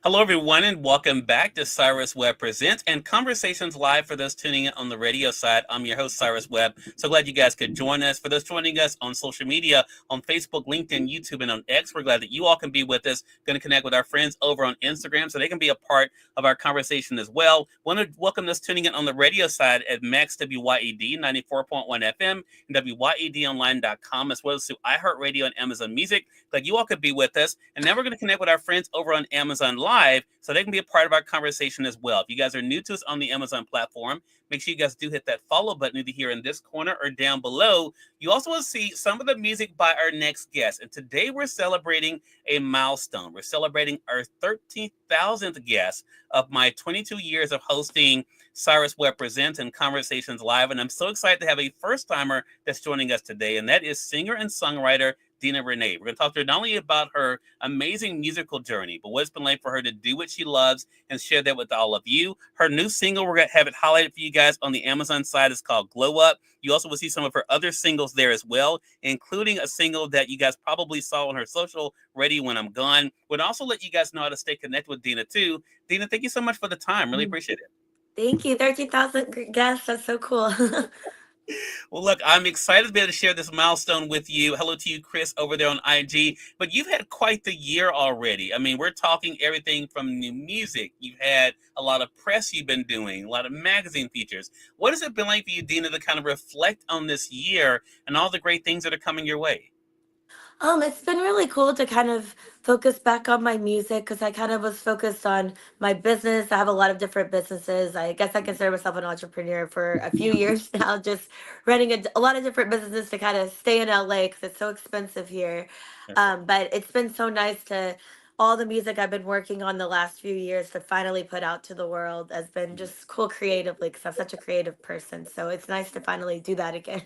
Hello, everyone, and welcome back to Cyrus Webb Presents and Conversations Live. For those tuning in on the radio side, I'm your host, Cyrus Webb. So glad you guys could join us. For those joining us on social media, on Facebook, LinkedIn, YouTube, and on X, we're glad that you all can be with us. Going to connect with our friends over on Instagram so they can be a part of our conversation as well. Want to welcome those tuning in on the radio side at Max WYED 94.1 FM and WYEDonline.com, as well as through iHeartRadio and Amazon Music. Glad you all could be with us. And now we're going to connect with our friends over on Amazon Live so they can be a part of our conversation as well. If you guys are new to us on the Amazon platform, make sure you guys do hit that follow button either here in this corner or down below. You also will see some of the music by our next guest. And today we're celebrating a milestone. We're celebrating our 13,000th guest of my 22 years of hosting Cyrus Webb Presents and Conversations Live. And I'm so excited to have a first timer that's joining us today. And that is singer and songwriter Dina Renee. We're going to talk to her not only about her amazing musical journey, but what it's been like for her to do what she loves and share that with all of you. Her new single, we're going to have it highlighted for you guys on the Amazon side, is called Glow Up. You also will see some of her other singles there as well, including a single that you guys probably saw on her social, Ready When I'm Gone. Would also let you guys know how to stay connected with Dina too. Dina, thank you so much for the time. Really appreciate it. Thank you. 13,000 guests. That's so cool. Well, look, I'm excited to be able to share this milestone with you. Hello to you, Chris, over there on IG. But you've had quite the year already. I mean, we're talking everything from new music. You've had a lot of press you've been doing, a lot of magazine features. What has it been like for you, Dina, to kind of reflect on this year and all the great things that are coming your way? It's been really cool to kind of focus back on my music because I kind of was focused on my business. I have a lot of different businesses. I guess I consider myself an entrepreneur for a few years now, just running a lot of different businesses to kind of stay in LA because it's so expensive here. But it's been so nice to all the music I've been working on the last few years to finally put out to the world has been just cool creatively because I'm such a creative person. So it's nice to finally do that again.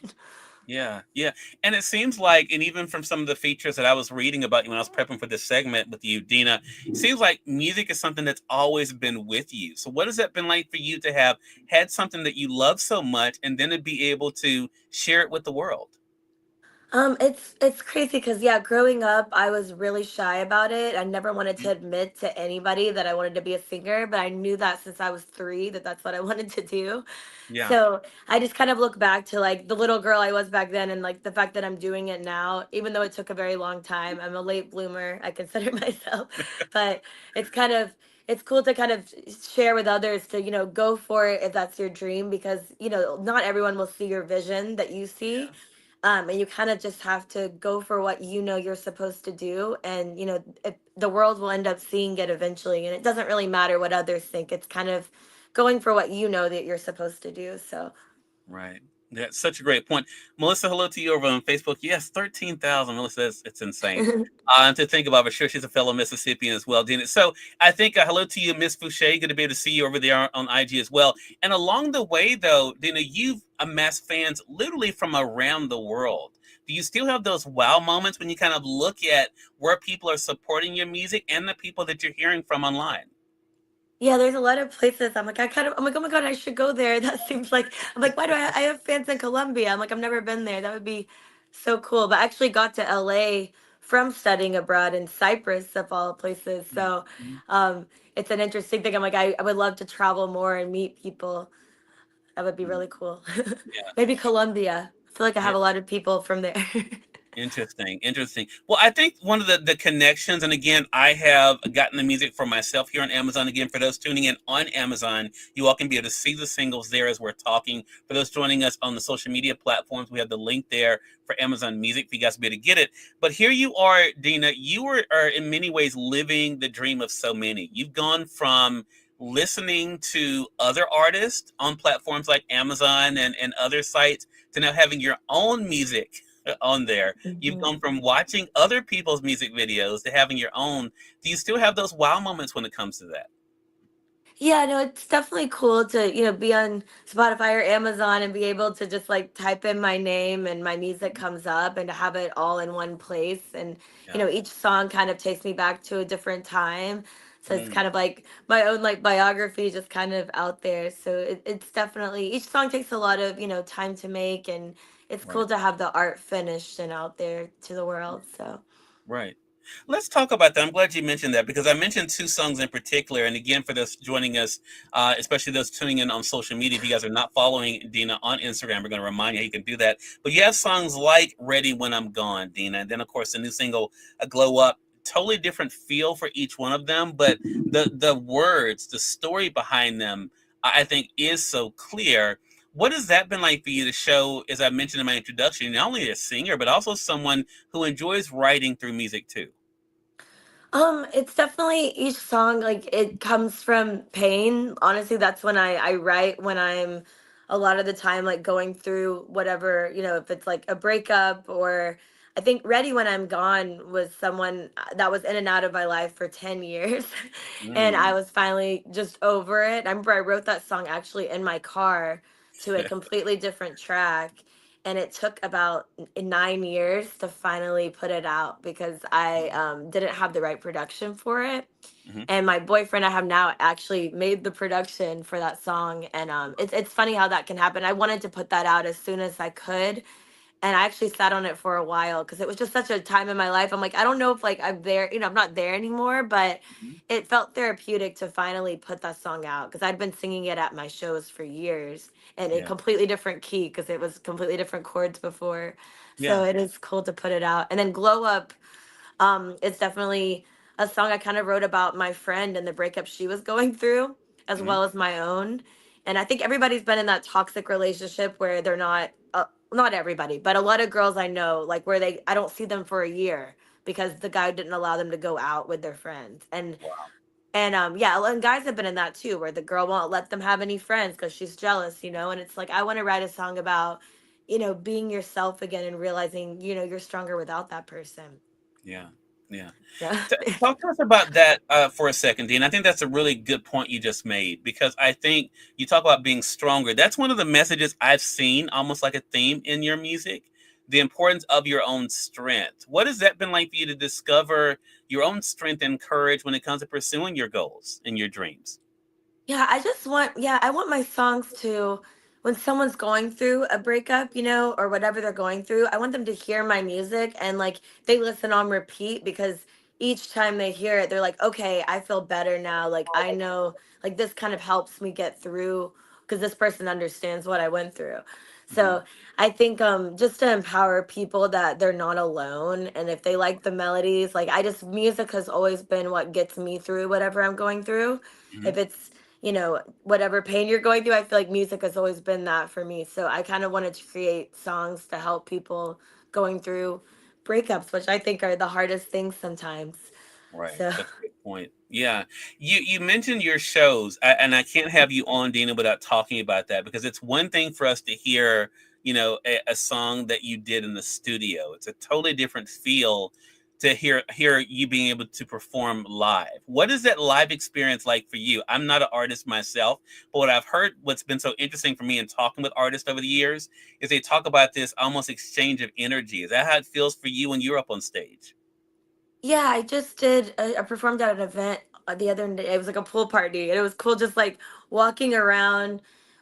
Yeah, yeah. And it seems like, and even from some of the features that I was reading about you when I was prepping for this segment with you, Dina, it seems like music is something that's always been with you. So what has that been like for you to have had something that you love so much and then to be able to share it with the world? It's crazy because yeah, growing up, I was really shy about it. I never wanted Mhm. to admit to anybody that I wanted to be a singer, but I knew that since I was 3 that that's what I wanted to do. Yeah. So I just kind of look back to like the little girl I was back then, and like the fact that I'm doing it now, even though it took a very long time. I'm a late bloomer, I consider myself, but it's kind of it's cool to kind of share with others to go for it if that's your dream because not everyone will see your vision that you see, and you kind of just have to go for what you're supposed to do, and the world will end up seeing it eventually, and it doesn't really matter what others think. It's kind of going for what you know that you're supposed to do. So Right. That's such a great point. Melissa, hello to you over on Facebook. Yes, 13,000. Melissa, it's insane. To think about, but sure, she's a fellow Mississippian as well, Dina. So I think hello to you, Miss Fouché. Good to be able to see you over there on IG as well. And along the way, though, Dina, you've amassed fans literally from around the world. Do you still have those wow moments when you kind of look at where people are supporting your music and the people that you're hearing from online? yeah, there's a lot of places I'm like, oh my god, I should go there. That seems like, I'm like, why do I have fans in Colombia? I'm like, I've never been there. That would be so cool. But I actually got to LA from studying abroad in Cyprus of all places. So Mhm. um it's an interesting thing. I'm like, I would love to travel more and meet people. That would be really cool. Yeah. Maybe Colombia. I feel like I Yeah. have a lot of people from there. Interesting, interesting. Well, I think one of the connections, and again, I have gotten the music for myself here on Amazon. Again, for those tuning in on Amazon, you all can be able to see the singles there as we're talking. For those joining us on the social media platforms, we have the link there for Amazon Music for you guys to be able to get it. But here you are, Dina. You are in many ways living the dream of so many. You've gone from listening to other artists on platforms like Amazon and other sites to now having your own music on there. You've Mhm. gone from watching other people's music videos to having your own. Do you still have those wow moments when it comes to that? Yeah, no, it's definitely cool to, be on Spotify or Amazon and be able to just like type in my name and my music comes up and to have it all in one place. And, Yeah. each song kind of takes me back to a different time. So it's Mm, kind of like my own like biography just kind of out there. So it's definitely, each song takes a lot of, time to make, and it's cool right. to have the art finished and out there to the world. So Right. Let's talk about that. I'm glad you mentioned that because I mentioned two songs in particular. And again, for those joining us, especially those tuning in on social media, if you guys are not following Dina on Instagram, we're going to remind you how you can do that. But you have songs like Ready When I'm Gone, Dina. And then, of course, the new single, Glow Up. Totally different feel for each one of them. But the words, the story behind them, I think is so clear. What has that been like for you to show, as I mentioned in my introduction, not only a singer, but also someone who enjoys writing through music too? It's definitely each song, like it comes from pain. Honestly, that's when I write when I'm a lot of the time like going through whatever, if it's like a breakup or I think Ready When I'm Gone was someone that was in and out of my life for 10 years. And I Mm. was finally just over it. I remember I wrote that song actually in my car to a completely different track, and it took about 9 years to finally put it out because I didn't have the right production for it. Mm-hmm. And my boyfriend I have now actually made the production for that song, and it's funny how that can happen. I wanted to put that out as soon as I could, and I actually sat on it for a while because it was just such a time in my life. I'm like, I don't know if like I'm there, I'm not there anymore, but Mm-hmm. it felt therapeutic to finally put that song out because I'd been singing it at my shows for years and in Yeah. completely different key because it was completely different chords before. So Yeah. it is cool to put it out. And then Glow Up, it's definitely a song I kind of wrote about my friend and the breakup she was going through, as Mm-hmm. well as my own. And I think everybody's been in that toxic relationship where they're not everybody, but a lot of girls I know, like where I don't see them for a year because the guy didn't allow them to go out with their friends. Wow. And yeah, and guys have been in that too, where the girl won't let them have any friends because she's jealous, and it's like I want to write a song about, being yourself again and realizing, you're stronger without that person. Yeah. Yeah. So Talk to us about that for a second, Dean. I think that's a really good point you just made because I think you talk about being stronger. That's one of the messages I've seen almost like a theme in your music, the importance of your own strength. What has that been like for you to discover your own strength and courage when it comes to pursuing your goals and your dreams? yeah, I want my songs to, when someone's going through a breakup, or whatever they're going through, I want them to hear my music and like they listen on repeat because each time they hear it, they're like, okay, I feel better now. Like I know, like this kind of helps me get through because this person understands what I went through. Hmm. So I think just to empower people that they're not alone, and if they like the melodies, like music has always been what gets me through whatever I'm going through. Hmm. If it's whatever pain you're going through, I feel like music has always been that for me. So I kind of wanted to create songs to help people going through breakups, which I think are the hardest things sometimes. Right. So That's a good point. Yeah. You mentioned your shows, and I can't have you on, Dina, without talking about that because it's one thing for us to hear, a song that you did in the studio. It's a totally different feel to hear you being able to perform live. What is that live experience like for you? I'm not an artist myself, but what I've heard, what's been so interesting for me in talking with artists over the years, is they talk about this almost exchange of energy. Is that how it feels for you when you're up on stage? yeah, I just did. I performed at an event the other day. It was like a pool party, and it was cool just like walking around,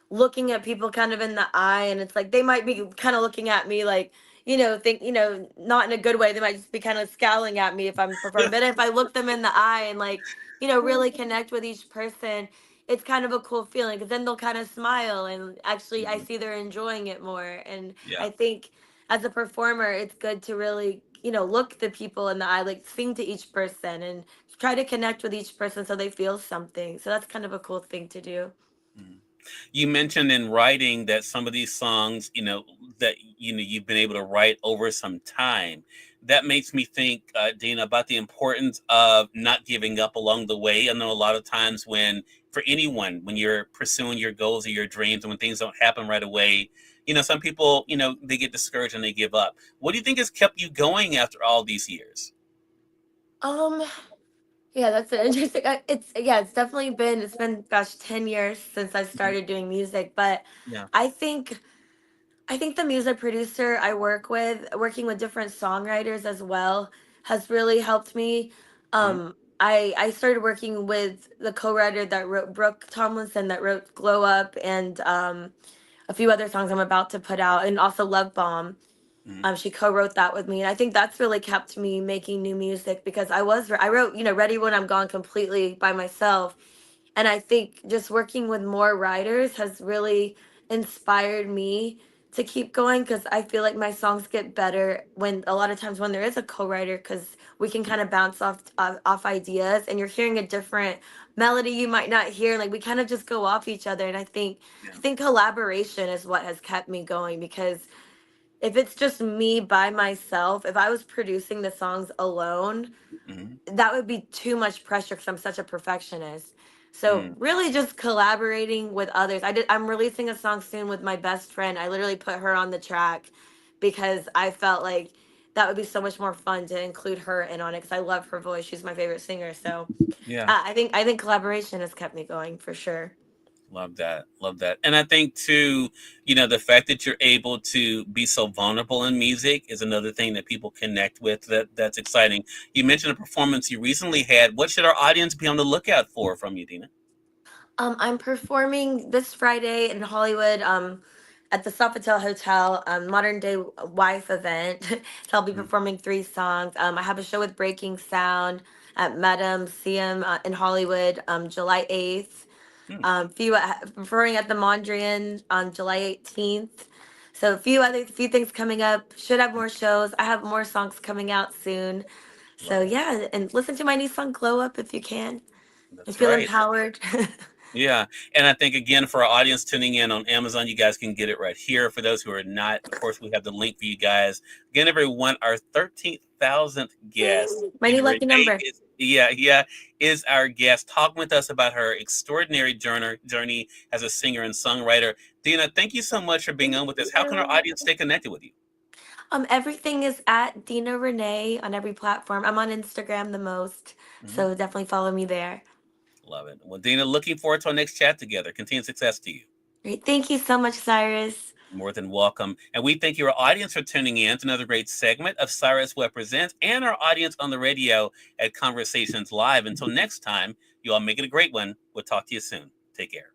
looking at people kind of in the eye, and it's like they might be kind of looking at me like, not in a good way. They might just be kind of scowling at me if I'm performing. But if I look them in the eye and like, really connect with each person, it's kind of a cool feeling because then they'll kind of smile and actually I Mhm. see they're enjoying it more. And Yeah. I think as a performer, it's good to really, look the people in the eye, like sing to each person and try to connect with each person so they feel something. So that's kind of a cool thing to do. Mhm. You mentioned in writing that some of these songs, that you've been able to write over some time. That makes me think, Dana, about the importance of not giving up along the way. I know a lot of times for anyone, when you're pursuing your goals or your dreams, and when things don't happen right away, some people, they get discouraged and they give up. What do you think has kept you going after all these years? Um, yeah, that's an interesting. It's definitely it's been gosh 10 years since I Mhm. started doing music, but Yeah. I think I think the music producer I work with, working with different songwriters as well, has really helped me. Mhm. I started working with the co-writer that wrote Brooke Tomlinson that wrote Glow Up and a few other songs I'm about to put out, and also Love Bomb. Mm-hmm. She co-wrote that with me, and I think that's really kept me making new music because I wrote, Ready When I'm Gone completely by myself. And I think just working with more writers has really inspired me to keep going because I feel like my songs get better when a lot of times when there is a co-writer, because we can kind of bounce off ideas, and you're hearing a different melody you might not hear. Like we kind of just go off each other, and Yeah. I think collaboration is what has kept me going because if it's just me by myself, if I was producing the songs alone, Mm-hmm. that would be too much pressure because I'm such a perfectionist. So Mm. really just collaborating with others. I'm releasing a song soon with my best friend. I literally put her on the track because I felt like that would be so much more fun to include her in on it because I love her voice. She's my favorite singer. So Yeah. I think collaboration has kept me going for sure. Love that. Love that. And I think too, the fact that you're able to be so vulnerable in music is another thing that people connect with that's exciting. You mentioned a performance you recently had. What should our audience be on the lookout for from you, Dina? I'm performing this Friday in Hollywood, at the Sofitel Hotel, Modern Day Wife event. So I'll be Mm, performing three songs. I have a show with Breaking Sound at Madame CM in Hollywood, July 8th. mm, Performing at the Mondrian on July 18th. So few things coming up. Should have more shows. I have more songs coming out soon. So love it. yeah, and listen to my new song "Glow Up" if you can. I That's feel right. empowered. Yeah. And I think, again, for our audience tuning in on Amazon, you guys can get it right here. For those who are not, of course, we have the link for you guys. Again, everyone, our 13,000th guest, Woo! My new Dina lucky Renee, number. is our guest, talking with us about her extraordinary journey as a singer and songwriter. Dina, thank you so much for being Thank on with us. How can our you. audience stay connected with you? Everything is at Dina Renee on every platform. I'm on Instagram the most, Mhm. so definitely follow me there. Love it. Well, Dina, looking forward to our next chat together. Continued success to you. Great. Thank you so much, Cyrus. More than welcome. And we thank your audience for tuning in to another great segment of Cyrus Webb Presents and our audience on the radio at Conversations Live. Until next time, you all make it a great one. We'll talk to you soon. Take care.